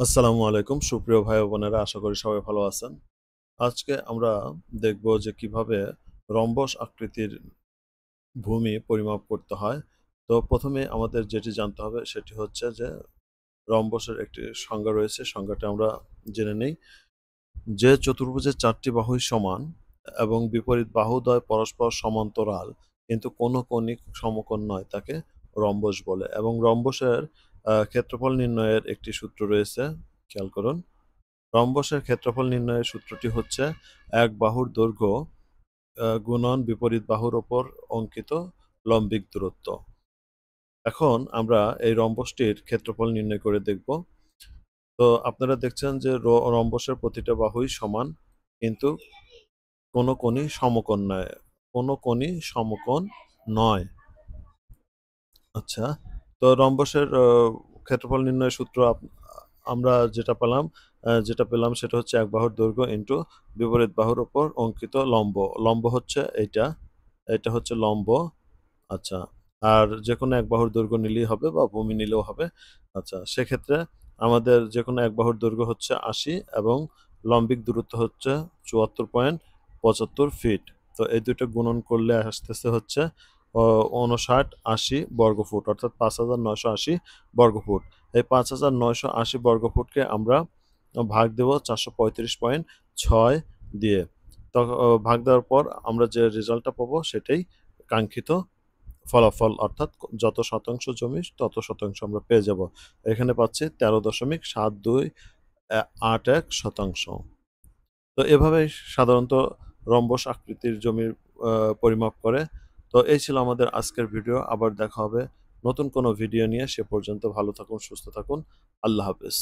আসসালামু আলাইকুম সুপ্রিয় ভাই ও বোনেরা, আশা করি সবাই ভালো আছেন। আজকে আমরা দেখব যে কিভাবে রম্বস আকৃতির ভূমি পরিমাপ করতে হয়। তো প্রথমে আমাদের যেটি জানতে হবে সেটি হচ্ছে যে রম্বসের একটি সংজ্ঞা রয়েছে, সংজ্ঞাটা আমরা জেনে নেই। যে চতুর্ভুজের চারটি বাহুই সমান এবং বিপরীত বাহুদ্বয় পরস্পর সমান্তরাল কিন্তু কোনো কোণই সমকোণ নয় তাকে রম্বস বলে। এবং রম্বসের ক্ষেত্রফল নির্ণয়ের একটি সূত্র রয়েছে, খেয়াল করুন। রম্বসের ক্ষেত্রফল নির্ণয়ের সূত্রটি হচ্ছে এক বাহুর দৈর্ঘ্য গুণন বিপরীত বাহুর ওপর অঙ্কিত লম্বিক দূরত্ব। এখন আমরা এই রম্বসটির ক্ষেত্রফল নির্ণয় করে দেখব। তো আপনারা দেখছেন যে রম্বসের প্রতিটা বাহুই সমান কিন্তু কোনো কোণই সমকোণ নয়, কোনো কোণই সমকোণ নয়। আচ্ছা, তো রম্বসের ক্ষেত্রফল নির্ণয়ের সূত্র আমরা যেটা পেলাম সেটা হচ্ছে এক বাহুর দৈর্ঘ্য ইন্টু বিপরীত বাহুর উপর অঙ্কিত লম্ব। লম্ব হচ্ছে এইটা, এটা হচ্ছে লম্ব। আচ্ছা, আর যেকোনো এক বাহুর দৈর্ঘ্য নিলেই হবে বা ভূমি নিলেও হবে। আচ্ছা, সেক্ষেত্রে আমাদের যেকোনো এক বাহুর দৈর্ঘ্য হচ্ছে ৮০ এবং লম্বিক দূরত্ব হচ্ছে ৭৪.৭৫ ফিট। তো এই দুটো গুণন করলে আসতেছে হচ্ছে ৫৯, ৮০ বর্গফুট, অর্থাৎ ৫,৯৮০ বর্গফুট। এই ৫,৯৮০ বর্গফুটকে আমরা ভাগ দেব ৪৩৫.৬ দিয়ে। ভাগ দেওয়ার পর আমরা যে রেজাল্টটা পাবো সেটাই কাঙ্ক্ষিত ফলাফল, অর্থাৎ যত শতাংশ জমি তত শতাংশ আমরা পেয়ে যাব। এখানে পাচ্ছি ১৩.৭২৮১%। তো এভাবেই সাধারণত রম্বস আকৃতির জমির পরিমাপ করে। তো এই ছিল আমাদের আজকের ভিডিও। আবার দেখা হবে নতুন কোনো ভিডিও নিয়ে। সে পর্যন্ত ভালো থাকুন, সুস্থ থাকুন। আল্লাহ হাফেজ।